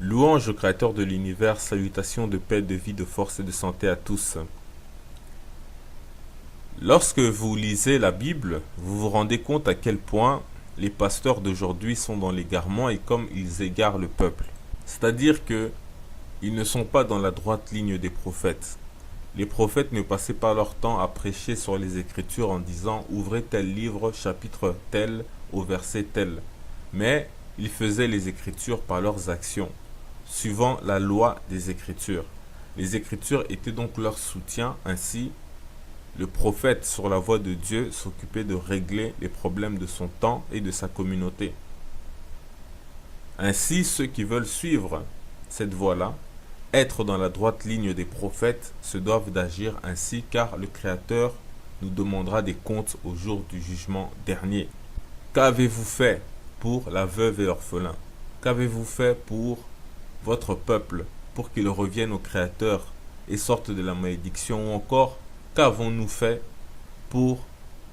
Louange au Créateur de l'univers, salutations de paix, de vie, de force et de santé à tous. Lorsque vous lisez la Bible, vous vous rendez compte à quel point les pasteurs d'aujourd'hui sont dans l'égarement et comme ils égarent le peuple. C'est-à-dire que ils ne sont pas dans la droite ligne des prophètes. Les prophètes ne passaient pas leur temps à prêcher sur les Écritures en disant ouvrez tel livre, chapitre tel, au verset tel. Mais ils faisaient les Écritures par leurs actions, suivant la loi des Écritures. Les Écritures étaient donc leur soutien, ainsi le prophète sur la voie de Dieu s'occupait de régler les problèmes de son temps et de sa communauté. Ainsi, ceux qui veulent suivre cette voie-là, être dans la droite ligne des prophètes, se doivent d'agir ainsi car le Créateur nous demandera des comptes au jour du jugement dernier. Qu'avez-vous fait pour la veuve et orphelin? Qu'avez-vous fait pour votre peuple, pour qu'il revienne au Créateur et sorte de la malédiction? Ou encore, qu'avons-nous fait pour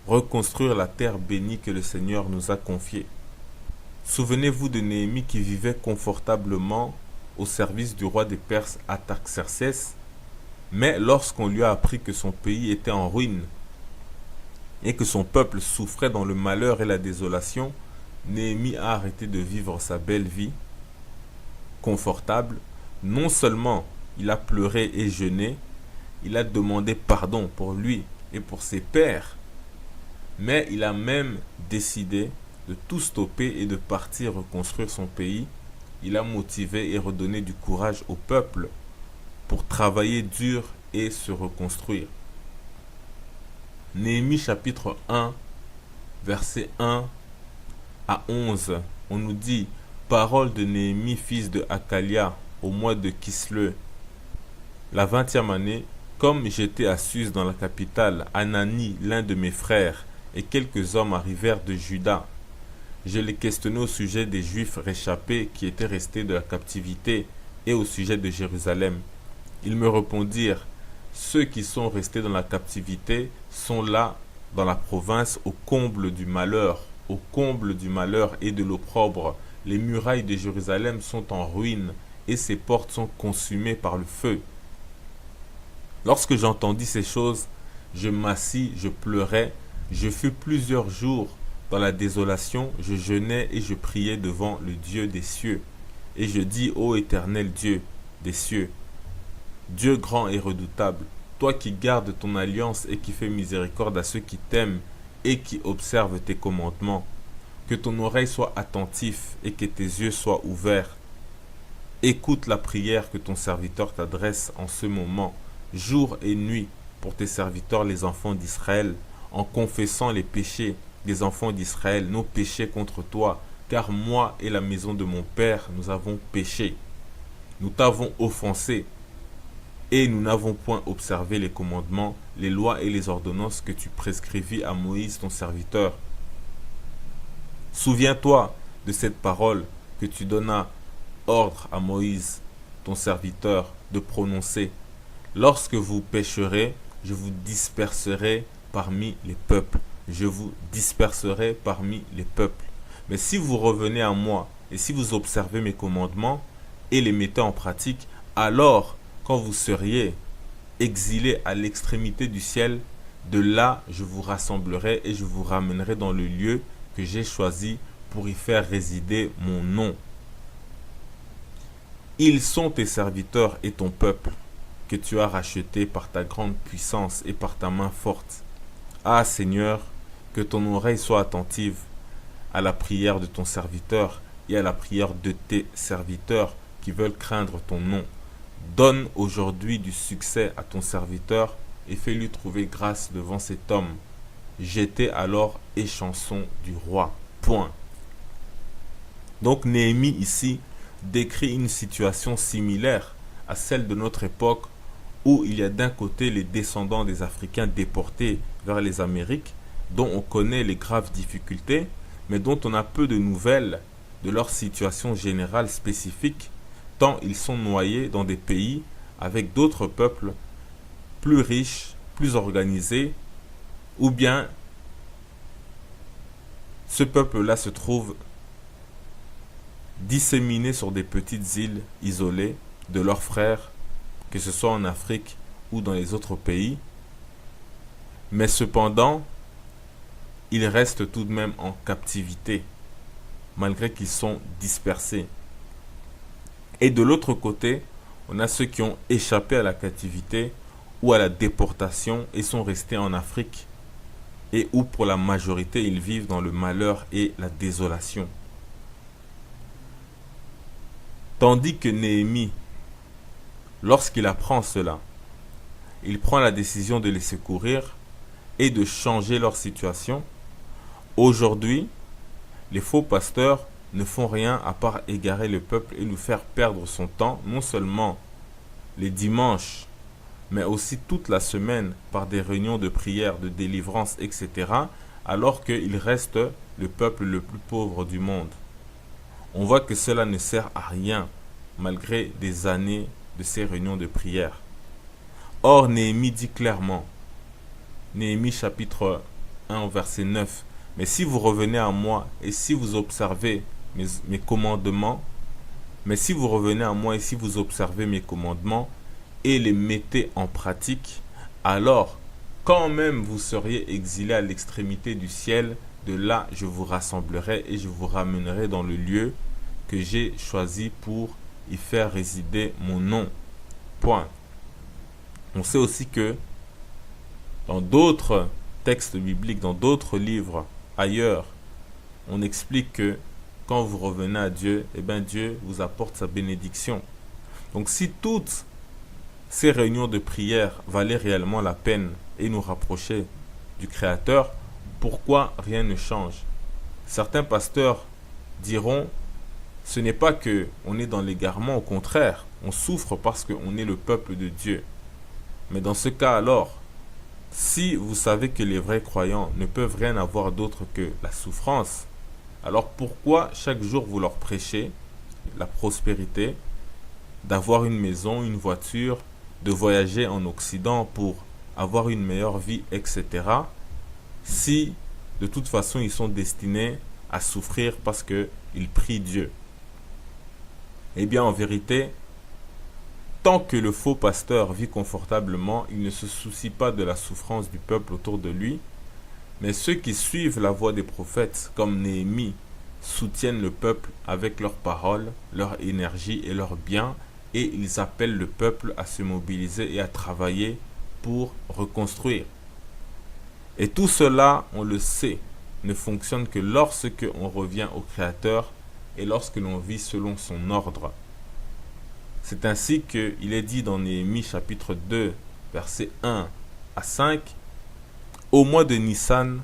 reconstruire la terre bénie que le Seigneur nous a confiée? Souvenez-vous de Néhémie qui vivait confortablement au service du roi des Perses Artaxerxès, mais lorsqu'on lui a appris que son pays était en ruine et que son peuple souffrait dans le malheur et la désolation, Néhémie a arrêté de vivre sa belle vie confortable. Non seulement il a pleuré et jeûné, il a demandé pardon pour lui et pour ses pères, mais il a même décidé de tout stopper et de partir reconstruire son pays. Il a motivé et redonné du courage au peuple pour travailler dur et se reconstruire. Néhémie chapitre 1, verset 1 à 11, on nous dit « Parole de Néhémie, fils de Hakalia, au mois de Kisleu, la 20e année, comme j'étais à Suse dans la capitale, Anani, l'un de mes frères, et quelques hommes arrivèrent de Juda. Je les questionnai au sujet des Juifs réchappés qui étaient restés de la captivité et au sujet de Jérusalem. Ils me répondirent, ceux qui sont restés dans la captivité sont là dans la province au comble du malheur et de l'opprobre. Les murailles de Jérusalem sont en ruine et ses portes sont consumées par le feu. Lorsque j'entendis ces choses, je m'assis, je pleurais, je fus plusieurs jours dans la désolation, je jeûnais et je priais devant le Dieu des cieux. Et je dis, ô éternel Dieu des cieux, Dieu grand et redoutable, toi qui gardes ton alliance et qui fais miséricorde à ceux qui t'aiment et qui observent tes commandements, que ton oreille soit attentive et que tes yeux soient ouverts. Écoute la prière que ton serviteur t'adresse en ce moment, jour et nuit, pour tes serviteurs les enfants d'Israël, en confessant les péchés des enfants d'Israël, nos péchés contre toi, car moi et la maison de mon père, nous avons péché. Nous t'avons offensé, et nous n'avons point observé les commandements, les lois et les ordonnances que tu prescrivis à Moïse ton serviteur. Souviens-toi de cette parole que tu donnas ordre à Moïse ton serviteur de prononcer. Lorsque vous pécherez, je vous disperserai parmi les peuples. Je vous disperserai parmi les peuples. Mais si vous revenez à moi et si vous observez mes commandements et les mettez en pratique, alors quand vous seriez exilés à l'extrémité du ciel, de là je vous rassemblerai et je vous ramènerai dans le lieu que j'ai choisi pour y faire résider mon nom. Ils sont tes serviteurs et ton peuple, que tu as racheté par ta grande puissance et par ta main forte. Ah Seigneur, que ton oreille soit attentive à la prière de ton serviteur et à la prière de tes serviteurs qui veulent craindre ton nom. Donne aujourd'hui du succès à ton serviteur et fais-lui trouver grâce devant cet homme. J'étais alors échanson du roi. Point. Donc Néhémie ici décrit une situation similaire à celle de notre époque où il y a d'un côté les descendants des Africains déportés vers les Amériques, dont on connaît les graves difficultés, mais dont on a peu de nouvelles de leur situation générale spécifique, tant ils sont noyés dans des pays avec d'autres peuples plus riches, plus organisés, ou bien ce peuple-là se trouve disséminés sur des petites îles isolées de leurs frères, que ce soit en Afrique ou dans les autres pays. Mais cependant, ils restent tout de même en captivité, malgré qu'ils sont dispersés. Et de l'autre côté, on a ceux qui ont échappé à la captivité ou à la déportation et sont restés en Afrique, et où pour la majorité ils vivent dans le malheur et la désolation. Tandis que Néhémie, lorsqu'il apprend cela, il prend la décision de les secourir et de changer leur situation. Aujourd'hui, les faux pasteurs ne font rien à part égarer le peuple et nous faire perdre son temps, non seulement les dimanches, mais aussi toute la semaine par des réunions de prière, de délivrance, etc., alors qu'il reste le peuple le plus pauvre du monde. On voit que cela ne sert à rien, malgré des années de ces réunions de prière. Or, Néhémie dit clairement, Néhémie chapitre 1 verset 9, « Mais si vous revenez à moi et si vous observez mes commandements, mais si vous revenez à moi et si vous observez mes commandements et les mettez en pratique, alors quand même vous seriez exilés à l'extrémité du ciel, de là je vous rassemblerai et je vous ramènerai dans le lieu que j'ai choisi pour y faire résider mon nom. » Point. On sait aussi que dans d'autres textes bibliques, dans d'autres livres ailleurs, on explique que quand vous revenez à Dieu, eh bien Dieu vous apporte sa bénédiction. Donc si toutes ces réunions de prière valaient réellement la peine et nous rapprochaient du Créateur, pourquoi rien ne change? Certains pasteurs diront, ce n'est pas que on est dans l'égarement, au contraire, on souffre parce qu'on est le peuple de Dieu. Mais dans ce cas alors, si vous savez que les vrais croyants ne peuvent rien avoir d'autre que la souffrance, alors pourquoi chaque jour vous leur prêchez la prospérité, d'avoir une maison, une voiture, de voyager en Occident pour avoir une meilleure vie, etc., si de toute façon ils sont destinés à souffrir parce qu'ils prient Dieu? Eh bien en vérité, tant que le faux pasteur vit confortablement, il ne se soucie pas de la souffrance du peuple autour de lui, mais ceux qui suivent la voie des prophètes, comme Néhémie, soutiennent le peuple avec leurs paroles, leur énergie et leurs biens, et ils appellent le peuple à se mobiliser et à travailler pour reconstruire. Et tout cela, on le sait, ne fonctionne que lorsque on revient au Créateur et lorsque l'on vit selon son ordre. C'est ainsi qu'il est dit dans Néhémie chapitre 2, versets 1 à 5, « Au mois de Nissan,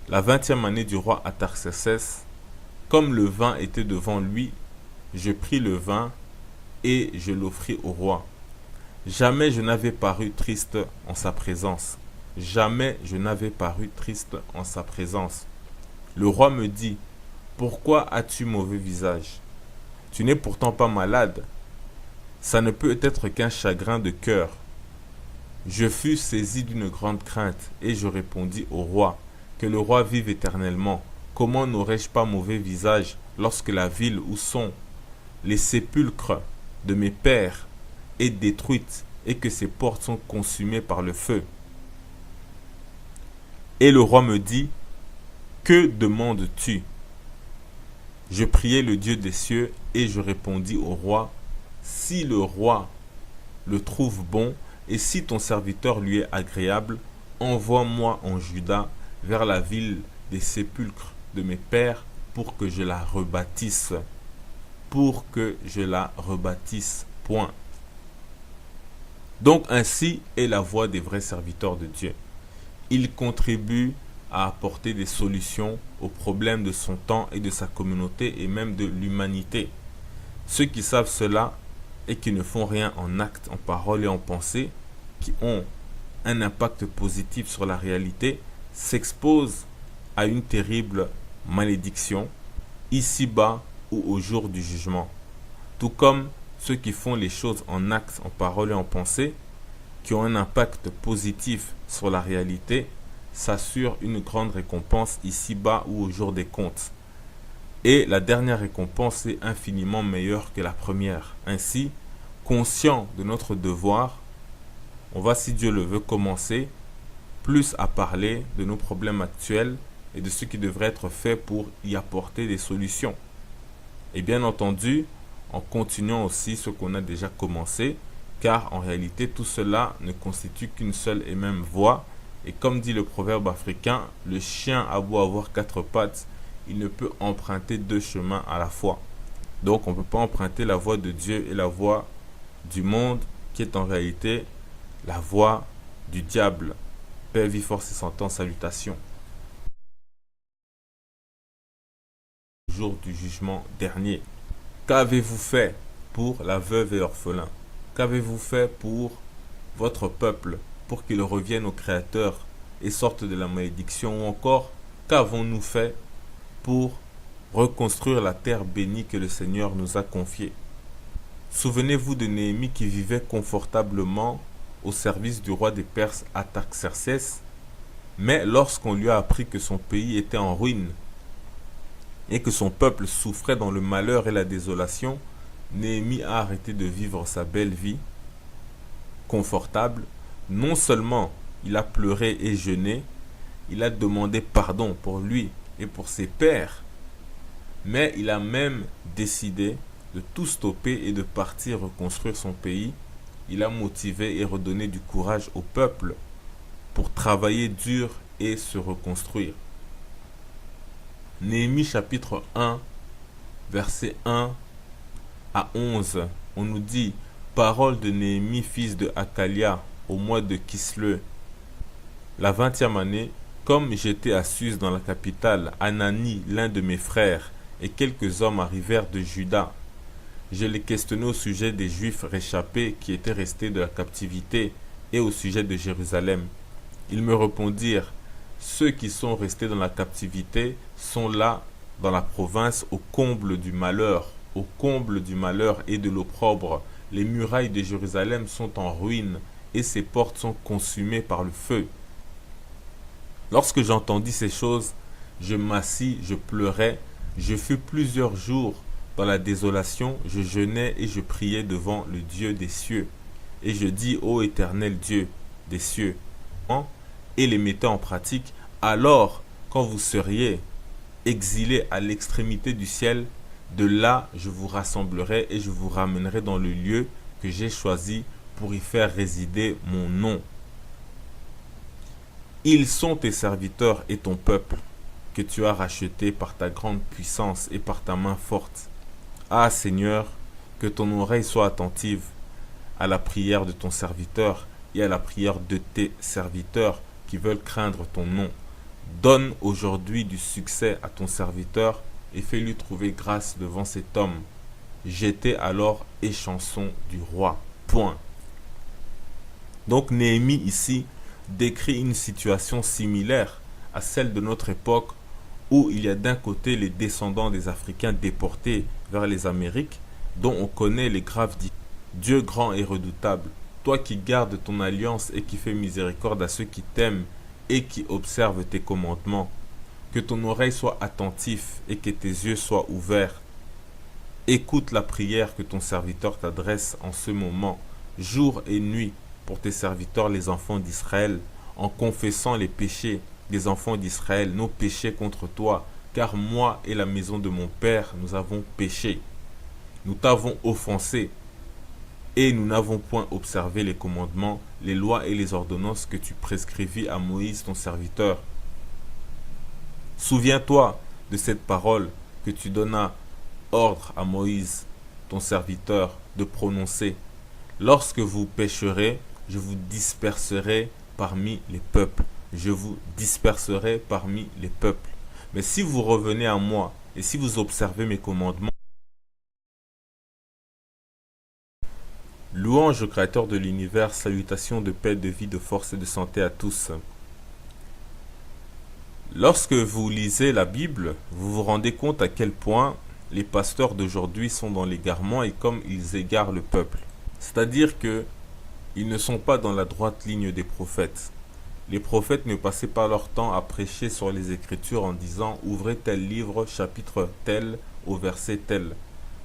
la 20e année du roi Artaxerxès, comme le vin était devant lui, je pris le vin et je l'offris au roi. Jamais je n'avais paru triste en sa présence. Jamais je n'avais paru triste en sa présence. Le roi me dit, « Pourquoi as-tu mauvais visage? Tu n'es pourtant pas malade. Ça ne peut être qu'un chagrin de cœur. » Je fus saisi d'une grande crainte et je répondis au roi, « Que le roi vive éternellement. Comment n'aurais-je pas mauvais visage lorsque la ville où sont les sépulcres de mes pères est détruite et que ses portes sont consumées par le feu? » Et le roi me dit, « Que demandes-tu? » Je priai le Dieu des cieux et je répondis au roi, « Si le roi le trouve bon et si ton serviteur lui est agréable, envoie-moi en Juda vers la ville des sépulcres de mes pères pour que je la rebâtisse. » Pour que je la rebâtisse. Point. Donc ainsi est la voie des vrais serviteurs de Dieu. Il contribue à apporter des solutions aux problèmes de son temps et de sa communauté et même de l'humanité. Ceux qui savent cela et qui ne font rien en acte, en parole et en pensée, qui ont un impact positif sur la réalité, s'exposent à une terrible malédiction, ici-bas ou au jour du jugement. Tout comme ceux qui font les choses en acte, en parole et en pensée, qui ont un impact positif sur la réalité, s'assurent une grande récompense ici-bas ou au jour des comptes. Et la dernière récompense est infiniment meilleure que la première. Ainsi, conscient de notre devoir, on va, si Dieu le veut, commencer plus à parler de nos problèmes actuels et de ce qui devrait être fait pour y apporter des solutions. Et bien entendu, en continuant aussi ce qu'on a déjà commencé, car en réalité tout cela ne constitue qu'une seule et même voie. Et comme dit le proverbe africain, le chien a beau avoir quatre pattes, il ne peut emprunter deux chemins à la fois. Donc on ne peut pas emprunter la voie de Dieu et la voie du monde, qui est en réalité la voie du diable. Paix, vie, force et santé, salutations. Jour du jugement dernier. Qu'avez-vous fait pour la veuve et orphelin? Qu'avez-vous fait pour votre peuple, pour qu'il revienne au Créateur et sorte de la malédiction? Ou encore, qu'avons-nous fait pour reconstruire la terre bénie que le Seigneur nous a confiée? Souvenez-vous de Néhémie qui vivait confortablement au service du roi des Perses Artaxerxès, mais lorsqu'on lui a appris que son pays était en ruine et que son peuple souffrait dans le malheur et la désolation, Néhémie a arrêté de vivre sa belle vie confortable. Non seulement il a pleuré et jeûné, il a demandé pardon pour lui et pour ses pères, mais il a même décidé de tout stopper et de partir reconstruire son pays. Il a motivé et redonné du courage au peuple pour travailler dur et se reconstruire. Néhémie chapitre 1, verset 1 à 11, on nous dit: parole de Néhémie, fils de Hakalia, au mois de Kisleu, la 20e année, comme j'étais à Suse dans la capitale, Anani, l'un de mes frères, et quelques hommes arrivèrent de Juda. Je les questionnai au sujet des Juifs réchappés qui étaient restés de la captivité et au sujet de Jérusalem. Ils me répondirent: ceux qui sont restés dans la captivité sont là dans la province au comble du malheur et de l'opprobre. Les murailles de Jérusalem sont en ruine et ses portes sont consumées par le feu. Lorsque j'entendis ces choses, je m'assis, je pleurais, je fus plusieurs jours dans la désolation, je jeûnais et je priais devant le Dieu des cieux. Et je dis: ô éternel Dieu des cieux, et les mettais en pratique, alors quand vous seriez exilés à l'extrémité du ciel, de là je vous rassemblerai et je vous ramènerai dans le lieu que j'ai choisi pour y faire résider mon nom. Ils sont tes serviteurs et ton peuple, que tu as racheté par ta grande puissance et par ta main forte. Ah Seigneur, que ton oreille soit attentive à la prière de ton serviteur et à la prière de tes serviteurs qui veulent craindre ton nom. Donne aujourd'hui du succès à ton serviteur et fais-lui trouver grâce devant cet homme. J'étais alors échanson du roi. Point. Donc Néhémie ici décrit une situation similaire à celle de notre époque, où il y a d'un côté les descendants des Africains déportés vers les Amériques, dont on connaît les graves dits. Dieu grand et redoutable, toi qui gardes ton alliance et qui fais miséricorde à ceux qui t'aiment et qui observent tes commandements, que ton oreille soit attentive et que tes yeux soient ouverts. Écoute la prière que ton serviteur t'adresse en ce moment, jour et nuit, pour tes serviteurs les enfants d'Israël, en confessant les péchés des enfants d'Israël, nos péchés contre toi, car moi et la maison de mon père, nous avons péché. Nous t'avons offensé, et nous n'avons point observé les commandements, les lois et les ordonnances que tu prescrivis à Moïse ton serviteur. Souviens-toi de cette parole que tu donnas ordre à Moïse ton serviteur de prononcer. Lorsque vous pécherez, je vous disperserai parmi les peuples. Je vous disperserai parmi les peuples. Mais si vous revenez à moi et si vous observez mes commandements, louange au Créateur de l'univers, salutations de paix, de vie, de force et de santé à tous. Lorsque vous lisez la Bible, vous vous rendez compte à quel point les pasteurs d'aujourd'hui sont dans l'égarement et comme ils égarent le peuple. C'est-à-dire que ils ne sont pas dans la droite ligne des prophètes. Les prophètes ne passaient pas leur temps à prêcher sur les Écritures en disant ouvrez tel livre, chapitre tel, au verset tel.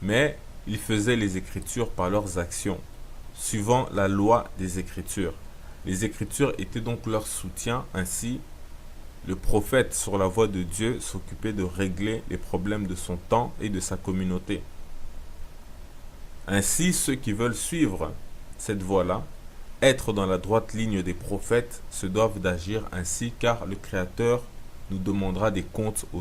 Mais ils faisaient les Écritures par leurs actions, suivant la loi des Écritures. Les Écritures étaient donc leur soutien. Ainsi, le prophète sur la voie de Dieu s'occupait de régler les problèmes de son temps et de sa communauté. Ainsi, ceux qui veulent suivre cette voie-là, être dans la droite ligne des prophètes, se doivent d'agir ainsi, car le Créateur nous demandera des comptes au